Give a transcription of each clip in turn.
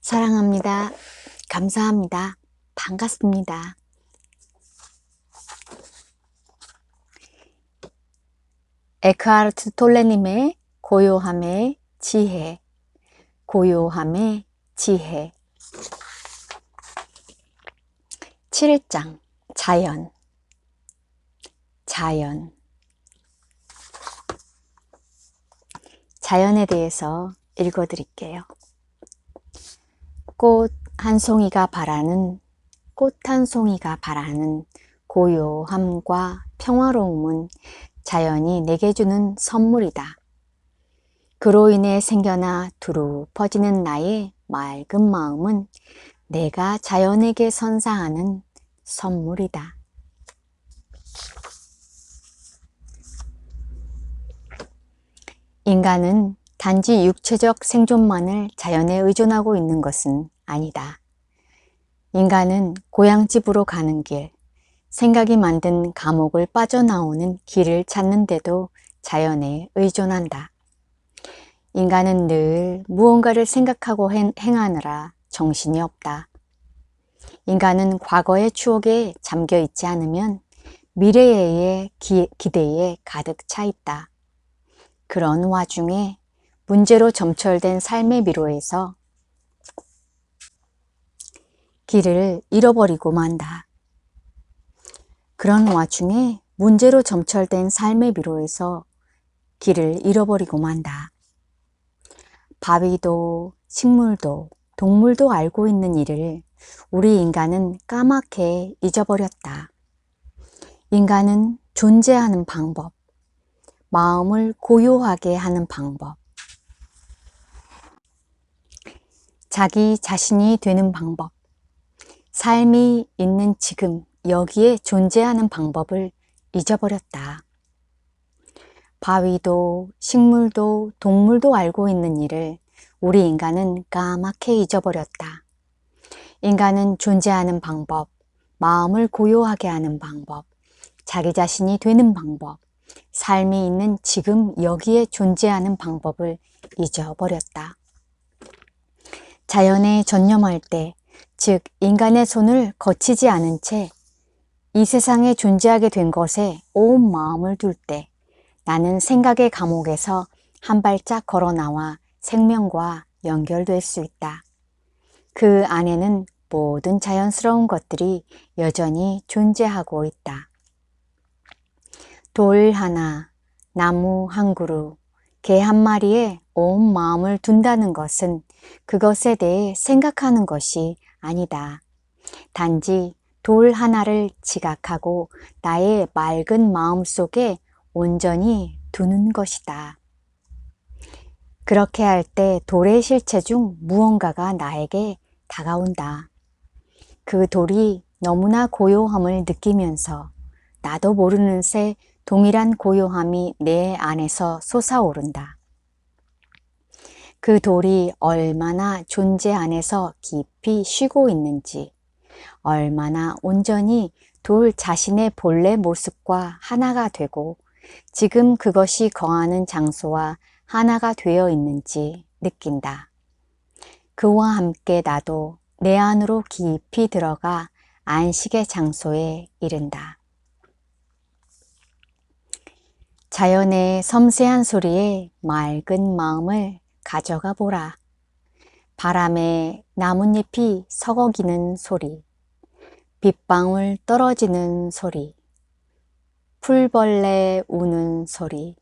사랑합니다. 감사합니다. 반갑습니다. 에크하르트 톨레님의 고요함의 지혜, 고요함의 지혜. 7장 자연. 자연에 대해서 읽어드릴게요. 꽃 한 송이가 바라는 고요함과 평화로움은 자연이 내게 주는 선물이다. 그로 인해 생겨나 두루 퍼지는 나의 맑은 마음은 내가 자연에게 선사하는 선물이다. 인간은 단지 육체적 생존만을 자연에 의존하고 있는 것은 아니다. 인간은 고향집으로 가는 길, 생각이 만든 감옥을 빠져나오는 길을 찾는데도 자연에 의존한다. 인간은 늘 무언가를 생각하고 행하느라 정신이 없다. 인간은 과거의 추억에 잠겨 있지 않으면 미래의 기대에 가득 차 있다. 그런 와중에 문제로 점철된 삶의 미로에서 길을 잃어버리고 만다. 그런 와중에 문제로 점철된 삶의 미로에서 길을 잃어버리고 만다. 바위도 식물도 동물도 알고 있는 일을 우리 인간은 까맣게 잊어버렸다. 인간은 존재하는 방법, 마음을 고요하게 하는 방법, 자기 자신이 되는 방법, 삶이 있는 지금 여기에 존재하는 방법을 잊어버렸다. 바위도 식물도 동물도 알고 있는 일을 우리 인간은 까맣게 잊어버렸다. 인간은 존재하는 방법, 마음을 고요하게 하는 방법, 자기 자신이 되는 방법, 삶이 있는 지금 여기에 존재하는 방법을 잊어버렸다. 자연에 전념할 때, 즉 인간의 손을 거치지 않은 채 이 세상에 존재하게 된 것에 온 마음을 둘 때 나는 생각의 감옥에서 한 발짝 걸어 나와 생명과 연결될 수 있다. 그 안에는 모든 자연스러운 것들이 여전히 존재하고 있다. 돌 하나, 나무 한 그루, 개 한 마리에 온 마음을 둔다는 것은 그것에 대해 생각하는 것이 아니다. 단지 돌 하나를 지각하고 나의 맑은 마음 속에 온전히 두는 것이다. 그렇게 할 때 돌의 실체 중 무언가가 나에게 다가온다. 그 돌이 너무나 고요함을 느끼면서 나도 모르는 새 동일한 고요함이 내 안에서 솟아오른다. 그 돌이 얼마나 존재 안에서 깊이 쉬고 있는지, 얼마나 온전히 돌 자신의 본래 모습과 하나가 되고 지금 그것이 거하는 장소와 하나가 되어 있는지 느낀다. 그와 함께 나도 내 안으로 깊이 들어가 안식의 장소에 이른다. 자연의 섬세한 소리에 맑은 마음을 가져가 보라. 바람에 나뭇잎이 서걱이는 소리, 빗방울 떨어지는 소리, 풀벌레 우는 소리,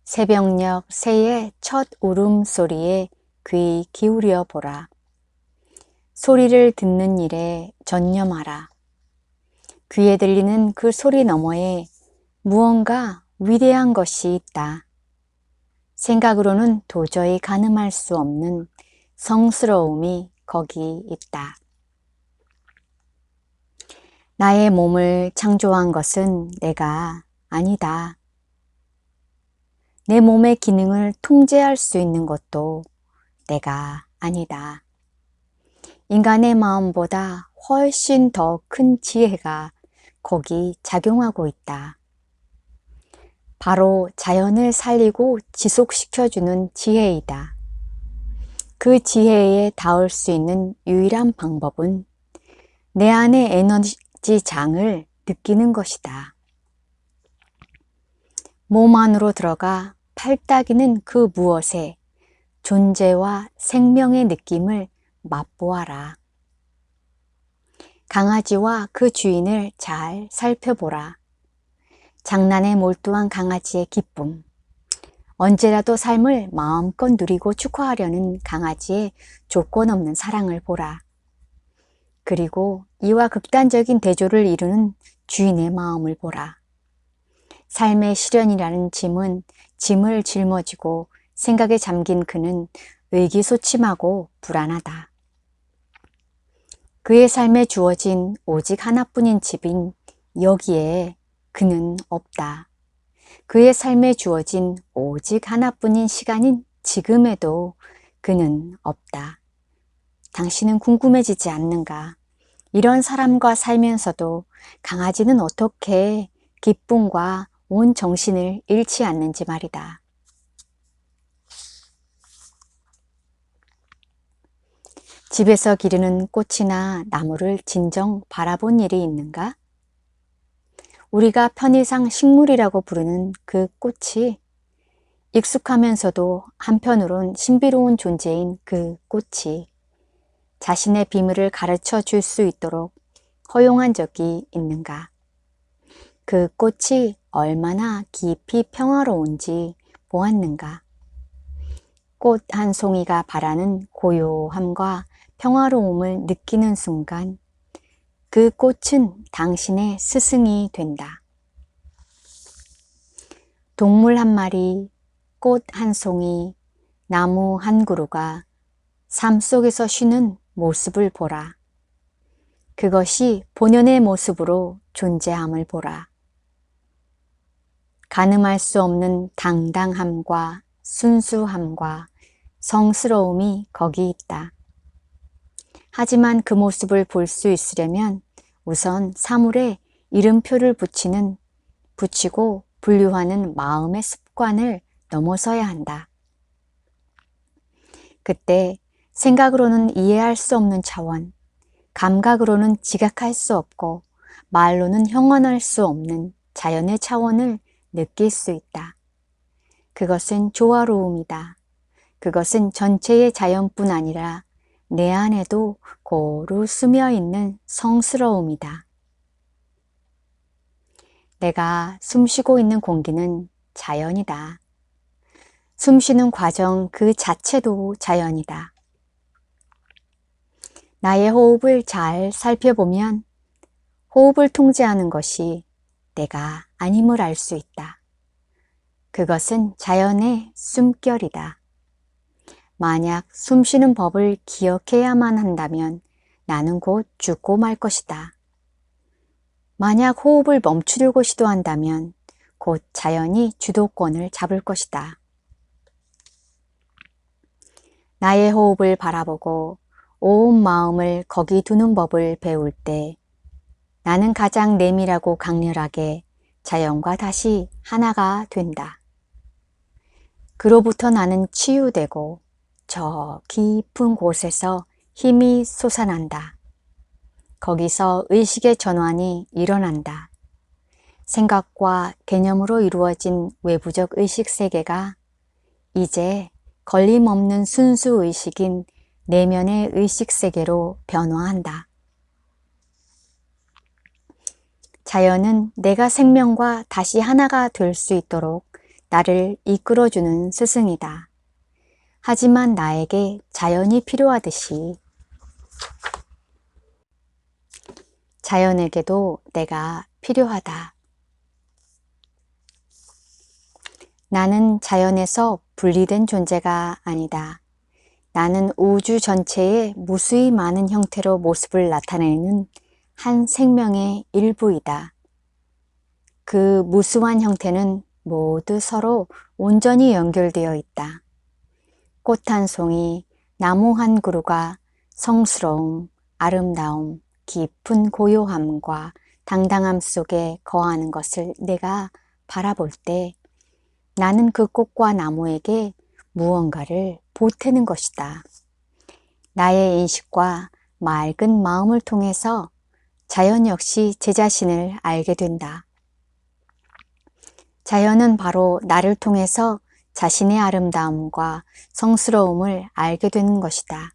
새벽녘 새의 첫 울음소리에 귀 기울여 보라. 소리를 듣는 일에 전념하라. 귀에 들리는 그 소리 너머에 무언가 위대한 것이 있다. 생각으로는 도저히 가늠할 수 없는 성스러움이 거기 있다. 나의 몸을 창조한 것은 내가 아니다. 내 몸의 기능을 통제할 수 있는 것도 내가 아니다. 인간의 마음보다 훨씬 더 큰 지혜가 거기 작용하고 있다. 바로 자연을 살리고 지속시켜주는 지혜이다. 그 지혜에 닿을 수 있는 유일한 방법은 내 안의 에너지 장을 느끼는 것이다. 몸 안으로 들어가 팔딱이는 그 무엇에 존재와 생명의 느낌을 맛보아라. 강아지와 그 주인을 잘 살펴보라. 장난에 몰두한 강아지의 기쁨, 언제라도 삶을 마음껏 누리고 축하하려는 강아지의 조건 없는 사랑을 보라. 그리고 이와 극단적인 대조를 이루는 주인의 마음을 보라. 삶의 시련이라는 짐을 짊어지고 생각에 잠긴 그는 의기소침하고 불안하다. 그의 삶에 주어진 오직 하나뿐인 집인 여기에 그는 없다. 그의 삶에 주어진 오직 하나뿐인 시간인 지금에도 그는 없다. 당신은 궁금해지지 않는가? 이런 사람과 살면서도 강아지는 어떻게 기쁨과 온 정신을 잃지 않는지 말이다. 집에서 기르는 꽃이나 나무를 진정 바라본 일이 있는가? 우리가 편의상 식물이라고 부르는 그 꽃이 익숙하면서도 한편으론 신비로운 존재인 그 꽃이 자신의 비밀을 가르쳐 줄 수 있도록 허용한 적이 있는가? 그 꽃이 얼마나 깊이 평화로운지 보았는가? 꽃 한 송이가 바라는 고요함과 평화로움을 느끼는 순간 그 꽃은 당신의 스승이 된다. 동물 한 마리, 꽃 한 송이, 나무 한 그루가 삶 속에서 쉬는 모습을 보라. 그것이 본연의 모습으로 존재함을 보라. 가늠할 수 없는 당당함과 순수함과 성스러움이 거기 있다. 하지만 그 모습을 볼 수 있으려면 우선 사물에 이름표를 붙이고 분류하는 마음의 습관을 넘어서야 한다. 그때 생각으로는 이해할 수 없는 차원, 감각으로는 지각할 수 없고 말로는 형언할 수 없는 자연의 차원을 느낄 수 있다. 그것은 조화로움이다. 그것은 전체의 자연뿐 아니라 내 안에도 고루 스며 있는 성스러움이다. 내가 숨쉬고 있는 공기는 자연이다. 숨쉬는 과정 그 자체도 자연이다. 나의 호흡을 잘 살펴보면 호흡을 통제하는 것이 내가 아님을 알 수 있다. 그것은 자연의 숨결이다. 만약 숨쉬는 법을 기억해야만 한다면 나는 곧 죽고 말 것이다. 만약 호흡을 멈추려고 시도한다면 곧 자연이 주도권을 잡을 것이다. 나의 호흡을 바라보고 온 마음을 거기 두는 법을 배울 때 나는 가장 내밀하고 강렬하게 자연과 다시 하나가 된다. 그로부터 나는 치유되고 저 깊은 곳에서 힘이 솟아난다. 거기서 의식의 전환이 일어난다. 생각과 개념으로 이루어진 외부적 의식 세계가 이제 걸림없는 순수 의식인 내면의 의식 세계로 변화한다. 자연은 내가 생명과 다시 하나가 될 수 있도록 나를 이끌어주는 스승이다. 하지만 나에게 자연이 필요하듯이 자연에게도 내가 필요하다. 나는 자연에서 분리된 존재가 아니다. 나는 우주 전체의 무수히 많은 형태로 모습을 나타내는 한 생명의 일부이다. 그 무수한 형태는 모두 서로 온전히 연결되어 있다. 꽃 한 송이, 나무 한 그루가 성스러움, 아름다움, 깊은 고요함과 당당함 속에 거하는 것을 내가 바라볼 때 나는 그 꽃과 나무에게 무언가를 보태는 것이다. 나의 인식과 맑은 마음을 통해서 자연 역시 제 자신을 알게 된다. 자연은 바로 나를 통해서 자신의 아름다움과 성스러움을 알게 되는 것이다.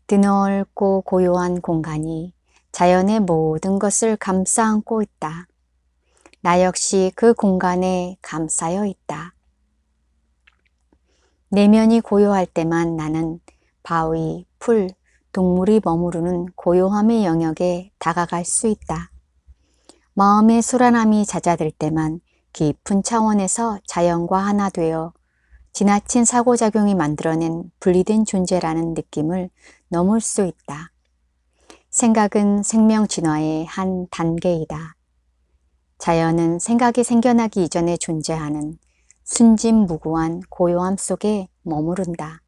드넓고 고요한 공간이 자연의 모든 것을 감싸 안고 있다. 나 역시 그 공간에 감싸여 있다. 내면이 고요할 때만 나는 바위, 풀, 동물이 머무르는 고요함의 영역에 다가갈 수 있다. 마음의 소란함이 잦아들 때만 깊은 차원에서 자연과 하나 되어 지나친 사고작용이 만들어낸 분리된 존재라는 느낌을 넘을 수 있다. 생각은 생명 진화의 한 단계이다. 자연은 생각이 생겨나기 이전에 존재하는 순진무구한 고요함 속에 머무른다.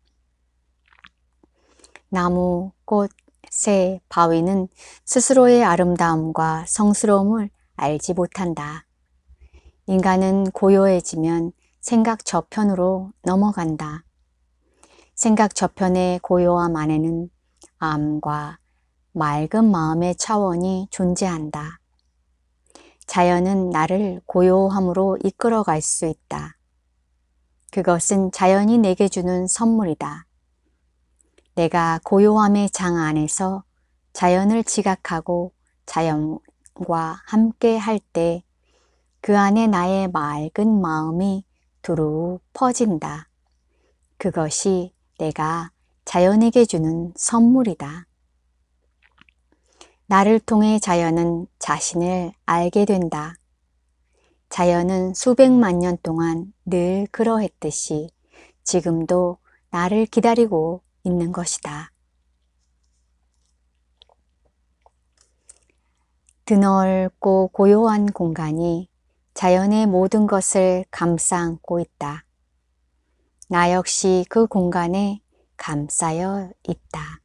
나무, 꽃, 새, 바위는 스스로의 아름다움과 성스러움을 알지 못한다. 인간은 고요해지면 생각 저편으로 넘어간다. 생각 저편의 고요함 안에는 암과 맑은 마음의 차원이 존재한다. 자연은 나를 고요함으로 이끌어갈 수 있다. 그것은 자연이 내게 주는 선물이다. 내가 고요함의 장 안에서 자연을 지각하고 자연과 함께 할 때 그 안에 나의 맑은 마음이 두루 퍼진다. 그것이 내가 자연에게 주는 선물이다. 나를 통해 자연은 자신을 알게 된다. 자연은 수백만 년 동안 늘 그러했듯이 지금도 나를 기다리고 있는 것이다. 드넓고 고요한 공간이 자연의 모든 것을 감싸 안고 있다. 나 역시 그 공간에 감싸여 있다.